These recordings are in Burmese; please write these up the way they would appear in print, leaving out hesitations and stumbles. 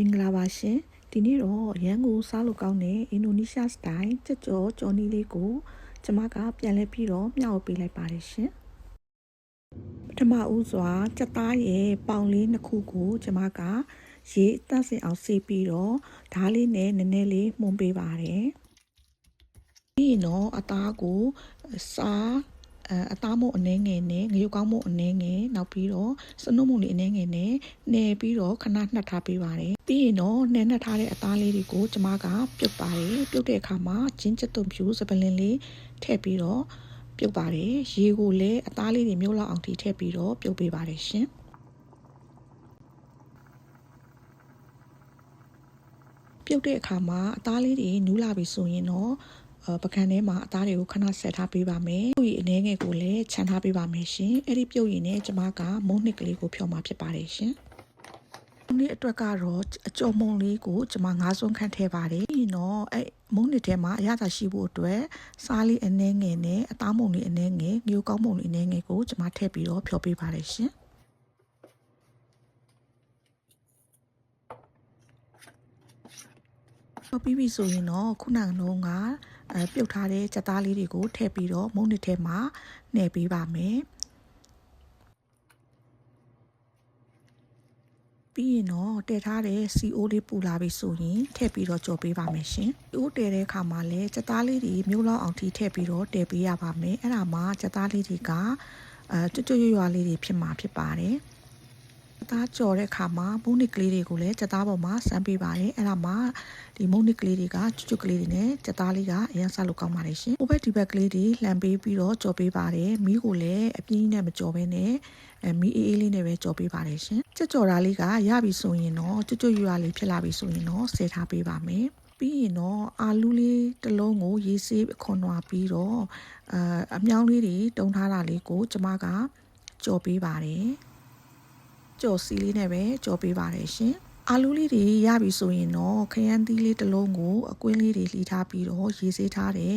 မင်္ဂလာပါရှင်ဒီနေ့တော့ရန်ကိုစားလို့ကောင်းတဲ့အင်ဒိုနီးရှားစတိုင်ကြက်ကြော်ကြော်နီးလေးကိုကျွန်မကပြန်လဲပြီးတော့မျှဝေပေးလိုက်ပါတယ်ရှင်ပထမဦးစွာကြက်သားရဲ့ပေါင်လေးနှစ်ခုကိုကျွန်မကရေအသန့်စင်အောင်ဆေးပြီးတော့ဓားလေးနဲ့နည်းနည်းလေးမှုန်းပေးပါတယ်ပြီးရင်တော့အသားကိုစားအသားမို့အနှဲငယ်နဲ့ငရုတ်ကောင်းမို့အနှဲငယ်နောက်ပြီးတော့စနုပ်မို့လေးအနှဲငယ်နဲ့နယ်ပြီးတော့ခဏနှက်ထားပေးပါတယ်ပြီးရင်တော့နယ်နှက်ထားတဲ့အသားလေးတွေကိုကျွန်မကပြုတ်ပါတယ်ပြုတ်တဲ့အခါမှာဂျင်းချက်သွန်ဖြူစပလင်လေးထည့်ပြီးတော့ပြုတ်ပါတယ်ရေကိုလည်းအသားလေးတွေမြုပ်လောက်အောင်ထိထည့်ပြီးတော့ပြုတ်ပေးပါတယ်ရှင်ပြုတ်တဲ့အခါမှာအသားလေးတွေနူးလာပြီဆိုရင်တော့ပကံထဲမှာအသားတွေကိုခဏဆက်ထားပေးပါမယ်။ပြုတ်ရည်အနေငယ်ကိုလည်းခြံထားပေးပါမယ်ရှင်။အဲ့ဒီပြုတ်ရည်နဲ့ကျွန်မကမုန်းနှစ်ကလေးကိုဖြောမှာဖြစ်ပါတယ်ရှင်။ဒီနေ့အတွက်ကတော့အကြော်မုံလေးကိုကျွန်မ9စွန်းခန့်ထည့်ပါတယ်။ပြီးတော့အဲ့မုန်းနှစ်ထဲမှာအရသာရှိဖို့အတွက်စားလေးအနေငယ်နဲ့အသားမုံလေးအနေငယ်ငရုတ်ကောင်းမုံလေးအနေငယ်ကိုကျွန်မထည့်ပြီးတော့ဖြောပေးပါတယ်ရှင်။ပြီးပြီဆိုရင်တော့ခုနကလုံးကပြုတ်ထားတဲ့ကြက်သားလေးတွေကိုထည့်ပြီးတော့မုန်းနစ်ထဲမှာနှည့်ပေးပါမယ်ပြီးရင်တော့တည်ထားတဲ့ CO လေးပူလာပြီဆိုရင်ထည့်ပြီးတော့ကြော်ပေးပါမယ်ရှင်။ CO တည်တဲ့အခါမှာလည်းကြက်သားလေးတွေမျိုးလောက်အောင်ထိထည့်ပြီးတော့တည်ပေးရပါမယ်။အဲ့ဒါမှကြက်သားလေးတွေကကျွတ်ကျွတ်ရွရွလေးတွေဖြစ်မှာဖြစ်ပါတယ်။သားကြော်တဲ့အခါမှာမုန်းနစ်ကလေးတွေကိုလည်းကြက်သားပေါ်မှာစမ်းပေးပါတယ်အဲ့ဒါမှဒီမုန်းနစ်ကလေးတွေကကျွတ်ကလေးတွေနဲ့ကြက်သားလေးကအရင်စားလို့ကောင်းပါတယ်ရှင်ဟိုဘက်ဒီဘက်ကလေးတွေလှန်ပေးပြီးတော့ကြော်ပေးပါတယ်မီးကိုလည်းအပြင်းနဲ့မကြော်ဘဲနဲ့မီးအေးအေးလေးနဲ့ပဲကြော်ပေးပါတယ်ရှင်ကြက်ကြော်တာလေးကရပြီဆိုရင်တော့ကျွတ်ကျွတ်ရွရွလေးဖြစ်လာပြီဆိုရင်တော့ဆယ်ထားပေးပါမယ်ပြီးရင်တော့အာလူးလေးတစ်လုံးကိုရေးဆေးခွန်နွားပြီးတော့အမြောင်းလေးတွေတုံထားတာလေးကိုကျွန်မကကြော်ပေးပါတယ်ကြော်စီလေးနဲ့ပဲကြော်ပေးပါတယ်ရှင်အာလူးလေးတွေရပြီဆိုရင်တော့ခရမ်းသီးလေးတစ်လုံးကိုအကွင်းလေးတွေလှီထားပြီးတော့ရေဆေးထားတဲ့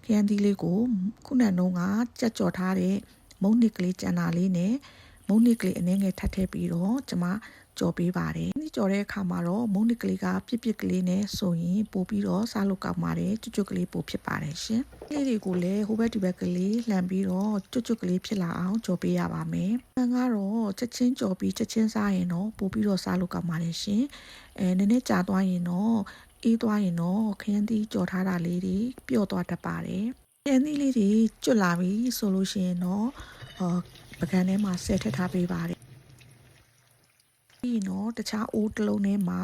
ခရမ်းသီးလေးကိုခုနကနှုံးကကြက်ကြော်ထားတဲ့မုံနစ်ကလေးကျန်တာလေးနဲ့မုံနစ်ကလေးအနည်းငယ်ထပ်ထည့်ပြီးတော့ကျွန်မကြော်ပေးပါတယ်ဒီကြော်တဲ့အခါမှာတော့မုံနစ်ကလေးကပြစ်ပြစ်ကလေးနဲ့ဆိုရင်ပို့ပြီးတော့စားလို့ကောင်းပါတယ်ကျွတ်ကျွတ်ကလေးပို့ဖြစ်ပါတယ်ရှင်လေးတွေကိုလည်းဟိုဘက်ဒီဘက်ကလေးလှန်ပြီးတော့ကျွတ်ကျွတ်ကလေးဖြစ်လာအောင်ကြော်ပေးရပါမယ်။အန်ကတော့ချက်ချင်းကြော်ပြီးချက်ချင်းစားရင်တော့ပို့ပြီးတော့စားလို့ကောင်းပါတယ်ရှင်။နည်းနည်းကြာသွားရင်တော့အေးသွားရင်တော့ခရမ်းသီးကြော်ထားတာလေးတွေပျော့သွားတတ်ပါတယ်။ခရမ်းသီးလေးတွေကျွတ်လာပြီဆိုလို့ရှိရင်တော့ပကံထဲမှာဆဲထည့်ထားပေးပါတယ်ပြီးတော့တခြားအိုးတစ်လုံးထဲမှာ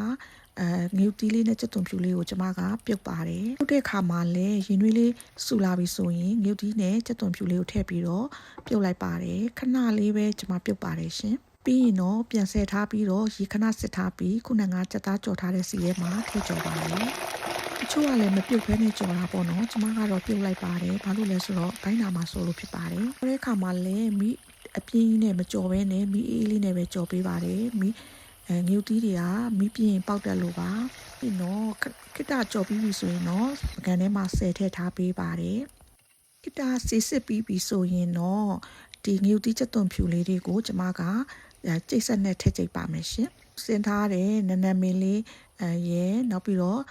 ငရုတ်တီးလေးနဲ့ကြက်သွန်ဖြူလေးကိုကျွန်မကပြုတ်ပါတယ်ပြုတ်တဲ့အခါမှာလည်းရင်နွေးလေးဆူလာပြီဆိုရင်ငရုတ်တီးနဲ့ကြက်သွန်ဖြူလေးကိုထည့်ပြီးတော့ပြုတ်လိုက်ပါတယ်ခဏလေးပဲကျွန်မပြုတ်ပါတယ်ရှင်ပြီးရင်တော့ပြန်ဆဲထားပြီးတော့ရေခဏစစ်ထားပြီးခုနကကြက်သားကြော်ထားတဲ့စီထဲမှာထည့်ကြော်ပါတယ်တချို့ကလည်းမပြုတ်ဘဲနဲ့ကြော်တာပေါ့နော်ကျွန်မကတော့ပြုတ်လိုက်ပါတယ်ဘာလို့လဲဆိုတော့ဘိုင်းနာမှာဆိုလို့ဖြစ်ပါတယ်အဲ့ဒီအခါမှာလည်းမိအပြင်းကြီးနဲ့မကြော်ဘဲနဲ့မီးအေးလေးနဲ့ပဲကြော်ပေးပါတယ်မီးငရုတ်တီးတွေကမီးပြင်းပေါက်တက်လို့ပါပြီးတော့ခိတကြော်ပြီးပြီဆိုရင်တော့ပကံထဲမှာဆယ်ထည့်ထားပေးပါတယ်ခိတစီစစ်ပြီးပြီဆိုရင်တော့ဒီငရုတ်တီးချက်သွန်ဖြူလေးတွေကိုကျွန်မကကျိတ်ဆက်နဲ့ထည့်ကြိတ်ပါမယ်ရှင်စင်ထားတဲ့နနမင်းလေးရဲနောက်ပြီးတော့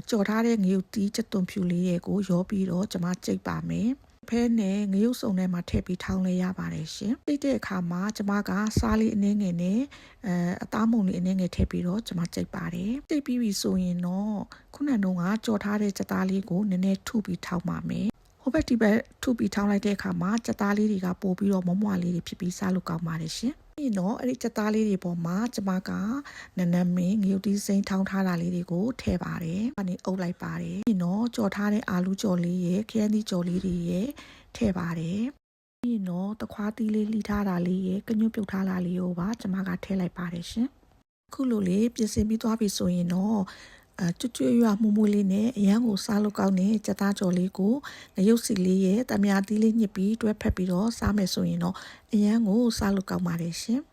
ကြော်ထားတဲ့ငရုတ်တီးချက်သွန်ဖြူလေးတွေကိုရောပြီးတော့ကျွန်မကျိတ်ပါမယ်ဖဲနဲ့ငရုတ်စုံထဲမှာထည့်ပြီးထောင်းလဲရပါတယ်ရှင်။တိတ်တဲ့အခါမှာကျွန်မကစားလေးအနည်းငယ်နဲ့အသားမုံလေးအနည်းငယ်ထည့်ပြီးတော့ကျွန်မကြိတ်ပါတယ်။တိတ်ပြီးပြီဆိုရင်တော့ခုနကကြော်ထားတဲ့ကြက်သားလေးကိုနည်းနည်းထုပြီးထောင်းပါမယ်။ဟိုဘက်ဒီဘက်ထုပြီးထောင်းလိုက်တဲ့အခါမှာကြက်သားလေးတွေကပို့ပြီးတော့မွမွလေးတွေဖြစ်ပြီးစားလို့ကောင်းပါတယ်ရှင်။ပြီးတော့အဲ့ဒီကြက်သားလေးတွေပေါ်မှာကျွန်မကနနမင်းငရုတ်တီးစိမ်းထောင်းထားတာလေးတွေကိုထည့်ပါတယ်။အဲဒီအုပ်လိုက်ပါတယ်။ပြီးတော့ကြော်ထားတဲ့အာလူးကြော်လေးရဲ့ခရမ်းသီးကြော်လေးတွေရဲ့ထည့်ပါတယ်။ပြီးတော့တခွားသီးလေးလှီထားတာလေးရဲ့ကညွတ်ပြုတ်ထားတာလေးကိုပါကျွန်မကထည့်လိုက်ပါတယ်ရှင်။အခုလိုလေးပြင်ဆင်ပြီးသွားပြီဆိုရင်တော့ကျွတ်ကျွတ်ရွမှုမှုလေးနဲ့အရန်ကိုစားလို့ကောင်းတဲ့ကြက်သားကြော်လေးကိုငရုတ်စီလေးရဲ့တမယာသီးလေးညှစ်ပြီးတွဲဖက်ပြီးတော့စားမယ်ဆိုရင်တော့အရန်ကိုစားလို့ကောင်းပါတယ်ရှင်။